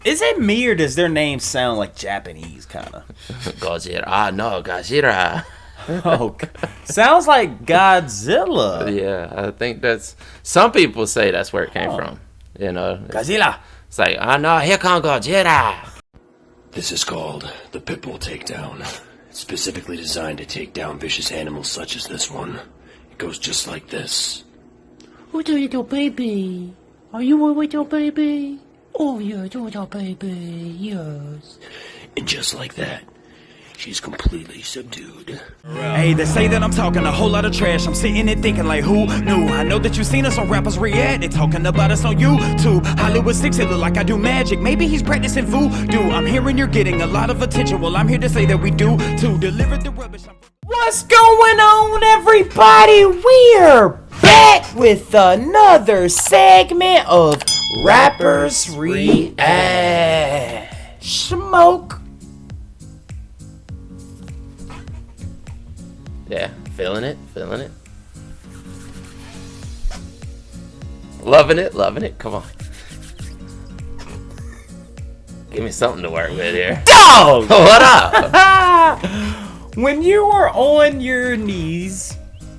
Is it me or does their name sound like Japanese kind of? Gojira. Ah, no, Gojira. Oh, sounds like Godzilla. Yeah, I think that's... Some people say that's where it came from. You know? Godzilla. It's like, ah, no, here comes Gojira. This is called the Pitbull Takedown. It's specifically designed to take down vicious animals such as this one. It goes just like this. Oh, the little baby. Are you a little baby? Oh, yes, little baby, yes. And just like that, she's completely subdued. Hey, they say that I'm talking a whole lot of trash. I'm sitting and thinking like, who knew? I know that you've seen us on Rappers React. They talking about us on YouTube. Hollywood 6, it look like I do magic. Maybe he's practicing voodoo. I'm hearing you're getting a lot of attention. Well, I'm here to say that we do to deliver the rubbish. What's going on, everybody? We're back with another segment of Rappers React. Smoke. Yeah, feeling it. Loving it. Come on. Give me something to work with here. Dog! What up? When you were on your knees...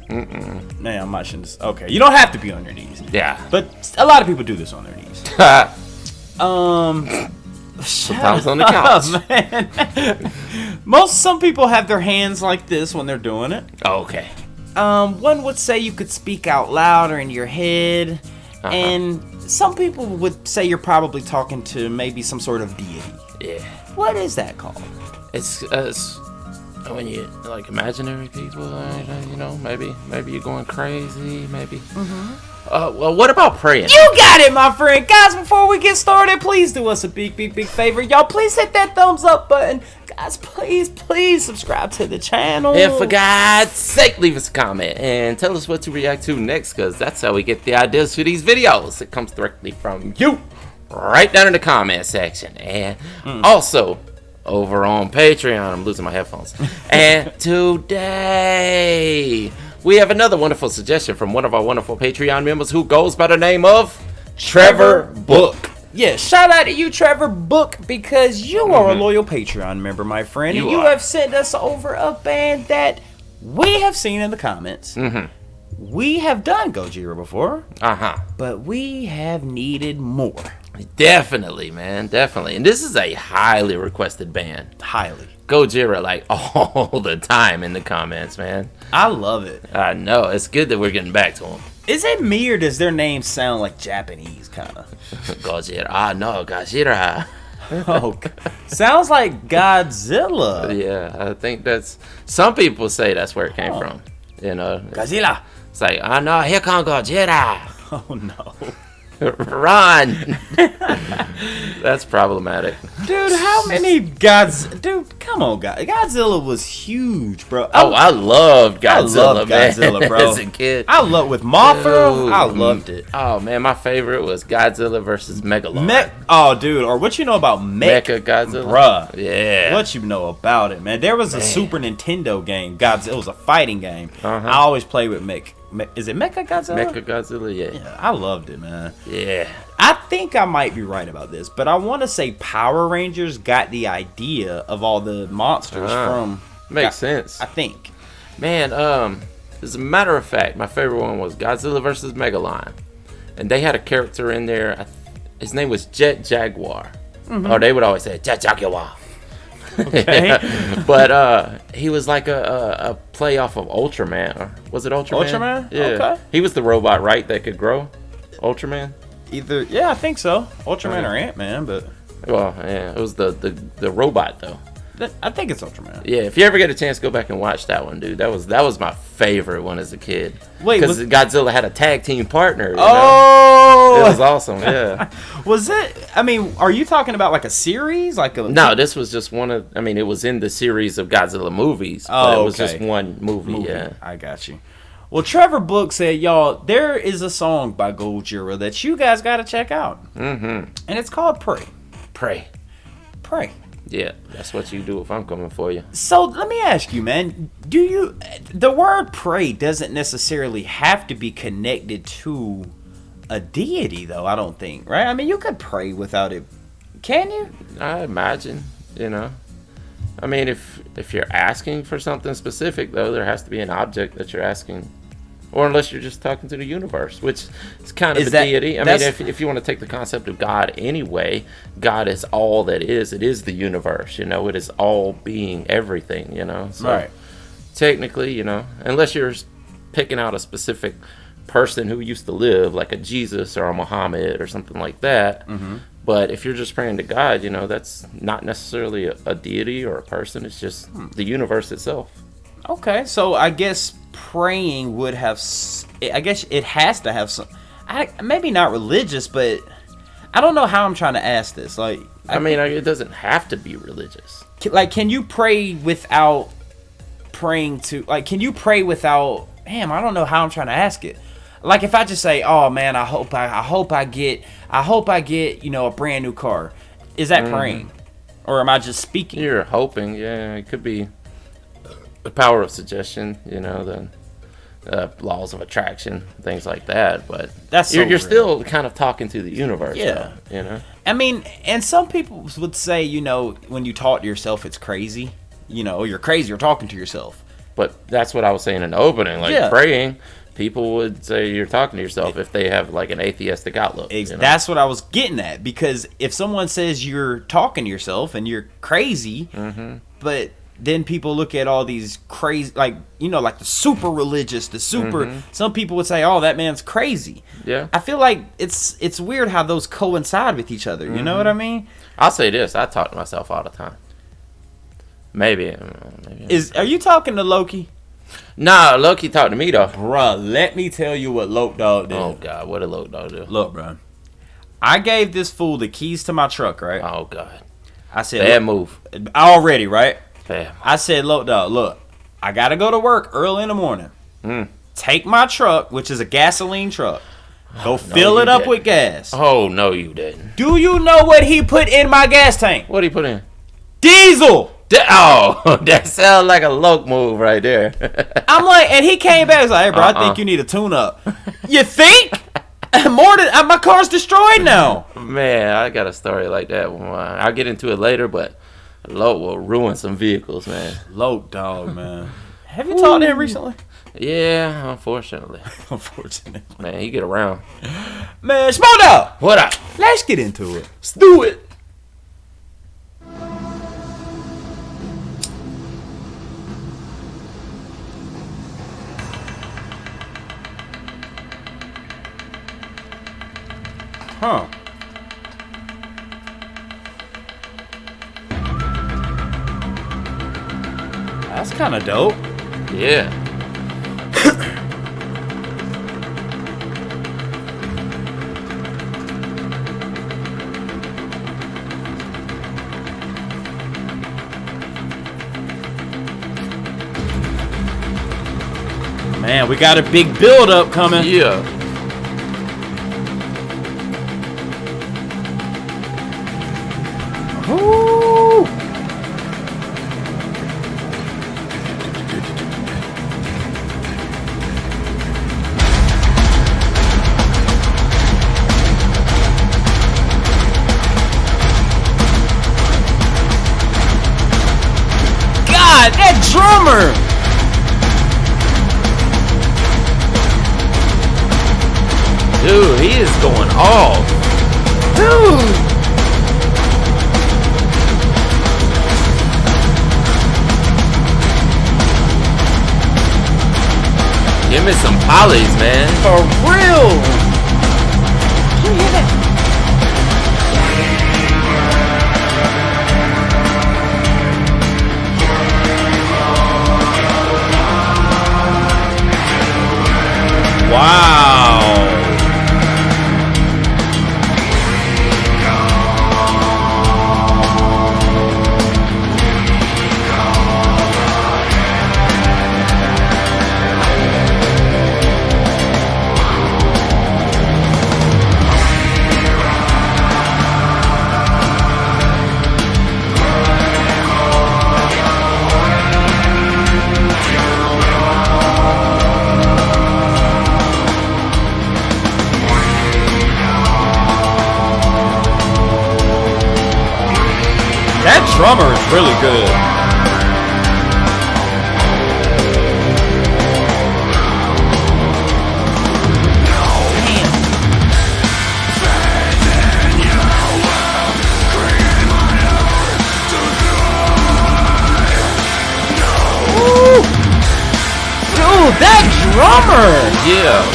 Nah, I'm not sure. Okay, you don't have to be on your knees. Yeah. But a lot of people do this on their knees. Sometimes on the couch. Man. Some people have their hands like this when they're doing it. Oh, okay. One would say you could speak out loud or in your head. And some people would say you're probably talking to maybe some sort of deity. Yeah. What is that called? It's when you like imaginary people, you know, maybe you're going crazy, maybe. Well, what about praying? You got it, my friend. Guys, before we get started, please do us a big favor. Y'all, please hit that thumbs up button. Guys, please subscribe to the channel. And for God's sake, leave us a comment and tell us what to react to next, because that's how we get the ideas for these videos. It comes directly from you, right down in the comment section. And also, over on Patreon, I'm losing my headphones. And today, we have another wonderful suggestion from one of our wonderful Patreon members who goes by the name of Trevor Book. Yeah, shout out to you, Trevor Book, because you are a loyal Patreon member, my friend. And you have sent us over a band that we have seen in the comments. We have done Gojira before. But we have needed more. Definitely, man. Definitely. And this is a highly requested band. Highly. Gojira, like, all the time in the comments, man. I love it. I know. It's good that we're getting back to them. Is it me or does their name sound like Japanese, kind of? Gojira. Ah, no, Gojira. Oh, sounds like Godzilla. Yeah, I think that's... Some people say that's where it came from. You know? Godzilla. It's like, ah, no, here comes Gojira. Oh, no. Run. That's problematic. Dude, how many Dude, come on, Godzilla was huge, bro. Oh, I loved Godzilla, Godzilla, man. bro. As a kid. I love with Mothra. Dude. I loved it. Oh, man, my favorite was Godzilla versus Megalon. Oh, dude, or what you know about Mecha Godzilla? Bruh. Yeah. What you know about it, man. There was a Super Nintendo game, Godzilla. It was a fighting game. I always play with is it Mecha Godzilla? Mecha Godzilla, yeah. I loved it, man. Yeah. I think I might be right about this, but I want to say Power Rangers got the idea of all the monsters from... Makes sense. I think. Man, as a matter of fact, my favorite one was Godzilla versus Megalon. And they had a character in there, his name was Jet Jaguar. Or they would always say, Jet Jaguar. Okay. But he was like a play off of Ultraman. Was it Ultraman? Ultraman? Yeah. Okay. He was the robot, right, that could grow? Ultraman? Yeah, I think so. Ultraman or Ant-Man, but... Well, yeah, it was the robot, though. I think it's Ultraman. Yeah, if you ever get a chance, go back and watch that one, dude. That was my favorite one as a kid. Wait, because Godzilla had a tag team partner. Oh, it was awesome. Yeah. Was it? I mean, are you talking about like a series? No, this was just one of. I mean, it was in the series of Godzilla movies. But it was just one movie. Yeah, I got you. Well, Trevor Book said, y'all, there is a song by Gojira that you guys got to check out. And it's called Pray. Pray. Yeah, that's what you do if I'm coming for you. So let me ask you, man, the word pray doesn't necessarily have to be connected to a deity, though, I don't think, right? I mean, you could pray without it Can you? I imagine, you know. I mean, if you're asking for something specific, though, there has to be an object that you're asking. Or unless you're just talking to the universe, which is kind of a deity. I mean, if you want to take the concept of God anyway, God is all that is. It is the universe, you know. It is all being, everything, you know. So right. Technically, you know, unless you're picking out a specific person who used to live, like a Jesus or a Muhammad or something like that. Mm-hmm. But if you're just praying to God, you know, that's not necessarily a deity or a person. It's just the universe itself. Okay, so I guess praying would have, I guess it has to have some, maybe not religious, but I don't know how I'm trying to ask this. Like, I mean, it doesn't have to be religious. Like, can you pray without praying to, like, can you pray without, damn, I don't know how I'm trying to ask it. Like, if I just say, oh man, I hope I get, you know, a brand new car. Is that praying? Or am I just speaking? You're hoping, yeah. It could be the power of suggestion, you know, the laws of attraction, things like that. But that's so you're still kind of talking to the universe, yeah. Though, you know. I mean, and some people would say, you know, when you talk to yourself, it's crazy. You know, you're crazy. You're talking to yourself. But that's what I was saying in the opening. Like praying, people would say you're talking to yourself if they have like an atheistic outlook. You know? That's what I was getting at. Because if someone says you're talking to yourself and you're crazy, but then people look at all these crazy, like, you know, like the super religious, the super, some people would say, oh, that man's crazy. Yeah. I feel like it's weird how those coincide with each other. You know what I mean? I'll say this. I talk to myself all the time. Maybe. Are you talking to Loki? Nah, Loki talked to me, though. Bruh, let me tell you what Loke Dog did. Oh, God. What did Loke Dog do? Look, bro. I gave this fool the keys to my truck, right? Oh, God. I said, bad move. Already, right? Bad. I said, Loke Dog, look, I got to go to work early in the morning. Take my truck, which is a gasoline truck. Go fill it up with gas. Oh, no, you didn't. Do you know what he put in my gas tank? What did he put in? Diesel. Oh, that sounds like a Loke move right there. I'm like, and he came back. He's like, hey, bro, I think you need a tune-up. You think? More than my car's destroyed now. Man, I got a story like that. I'll get into it later, but Loke will ruin some vehicles, man. Loke Dog, man. Have you talked to him recently? Yeah, unfortunately. Man, you get around. Man, Smoke Dog. What up? Let's get into it. Let's do it. Huh. That's kind of dope. Yeah. Man, we got a big build-up coming. Yeah. Ooh. God, that drummer! Dude, he is going off. Dude! Give me some polys, man. For real! Can you hear that? Wow! drummer is really good. That drummer! Yeah.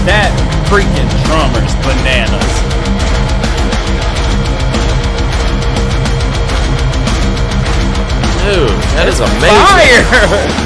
That freaking drummer's bananas. Dude, that is amazing. Fire!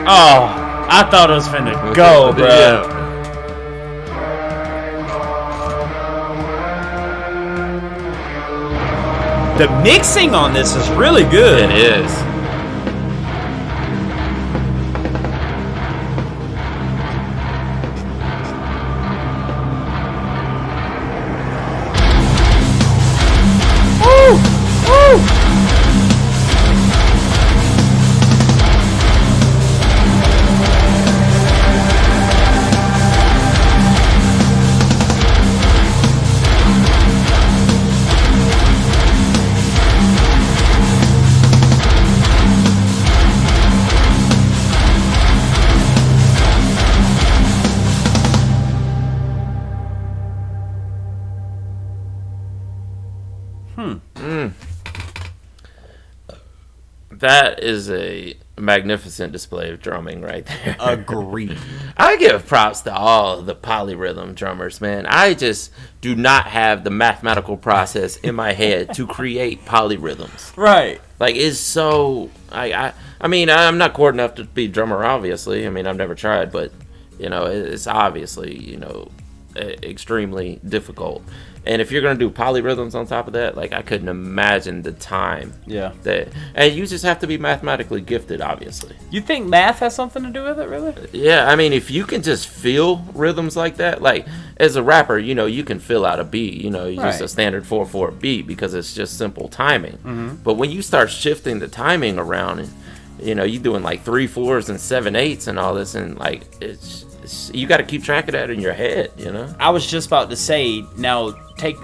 Oh, I thought it was finna go, bro. Yeah. The mixing on this is really good. It is. Woo! Woo! That is a magnificent display of drumming right there. Agreed. I give props to all the polyrhythm drummers, man. I just do not have the mathematical process in my head to create polyrhythms. Right. Like, it's so... I mean, I'm not coordinated enough to be a drummer, obviously. I mean, I've never tried, but, you know, it's obviously, you know, extremely difficult. And if you're going to do polyrhythms on top of that, like, I couldn't imagine the time. Yeah. And you just have to be mathematically gifted, obviously. You think math has something to do with it, really? Yeah, I mean, if you can just feel rhythms like that, like, as a rapper, you know, you can fill out a beat, you know, just a standard 4/4 beat because it's just simple timing. Mm-hmm. But when you start shifting the timing around and, you know, you doing like 3/4s and 7/8s and all this, and like, it's you got to keep track of that in your head, you know? I was just about to say, now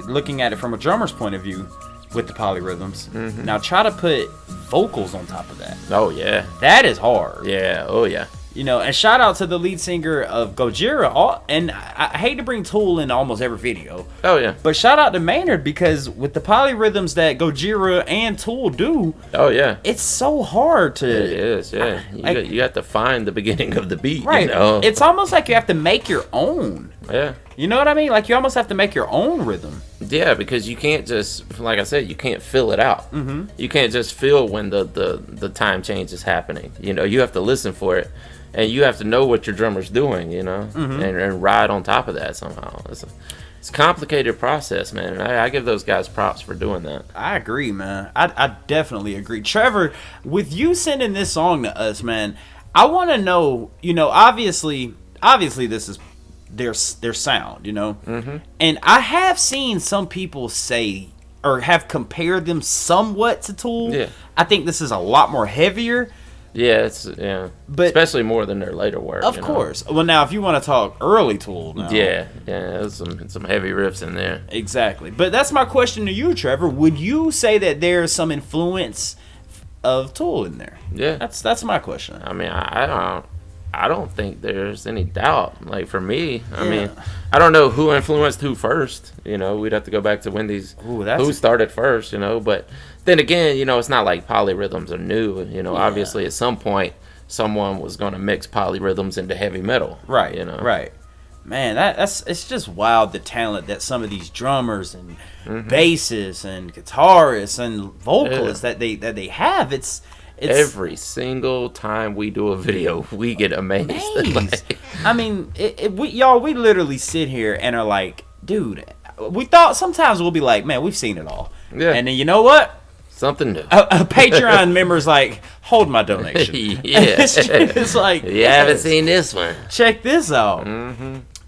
looking at it from a drummer's point of view with the polyrhythms, now try to put vocals on top of that. Oh, yeah. That is hard. Yeah, oh, yeah. You know, and shout out to the lead singer of Gojira. And I hate to bring Tool in almost every video. Oh, yeah. But shout out to Maynard, because with the polyrhythms that Gojira and Tool do, oh, yeah, it's so hard to... It is, yeah. You have to find the beginning of the beat, right. You know? It's almost like you have to make your own. Yeah. You know what I mean? Like, you almost have to make your own rhythm. Yeah, because you can't just, like I said, you can't fill it out. Mm-hmm. You can't just feel when the time change is happening. You know, you have to listen for it. And you have to know what your drummer's doing, you know, and ride on top of that somehow. It's a complicated process, man. And I give those guys props for doing that. I agree, man. I definitely agree. Trevor, with you sending this song to us, man, I want to know, you know, obviously this is their sound, you know. Mm-hmm. And I have seen some people say or have compared them somewhat to Tool. Yeah. I think this is a lot more heavier. Yeah, but especially more than their later work. Of course. Well, now if you want to talk early Tool, now, there's some heavy riffs in there. Exactly. But that's my question to you, Trevor. Would you say that there's some influence of Tool in there? Yeah, that's my question. I mean, I don't think there's any doubt. Like for me, I mean, I don't know who influenced who first. You know, we'd have to go back to Wendy's. Who started first? You know, but then again, you know, it's not like polyrhythms are new. You know, obviously at some point someone was going to mix polyrhythms into heavy metal. Right. You know. Right. Man, it's just wild the talent that some of these drummers and bassists and guitarists and vocalists that they have. It's every single time we do a video, we get amazed. I mean, we literally sit here and are like, dude, we thought sometimes we'll be like, man, we've seen it all. Yeah. And then you know what? Something new. A Patreon member's like, hold my donation. It's like, you haven't seen this one. Check this out.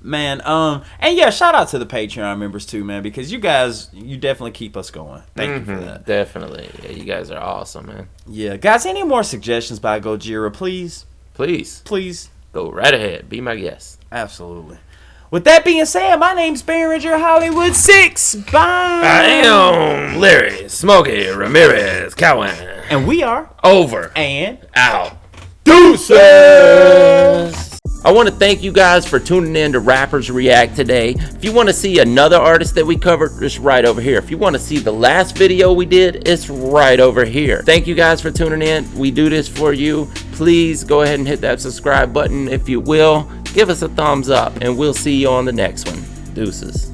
Man, and yeah, shout out to the Patreon members too, man, because you guys, you definitely keep us going. Thank you for that. Definitely. Yeah, you guys are awesome, man. Yeah, guys, any more suggestions by Gojira, please? Please. Go right ahead. Be my guest. Absolutely. With that being said, my name's Behringer Hollywood 6. Bye. I am Larry Smokey Ramirez Cowan. And we are over and out. Deuces. I want to thank you guys for tuning in to Rappers React today. If you want to see another artist that we covered, it's right over here. If you want to see the last video we did, it's right over here. Thank you guys for tuning in. We do this for you. Please go ahead and hit that subscribe button if you will. Give us a thumbs up, and we'll see you on the next one. Deuces.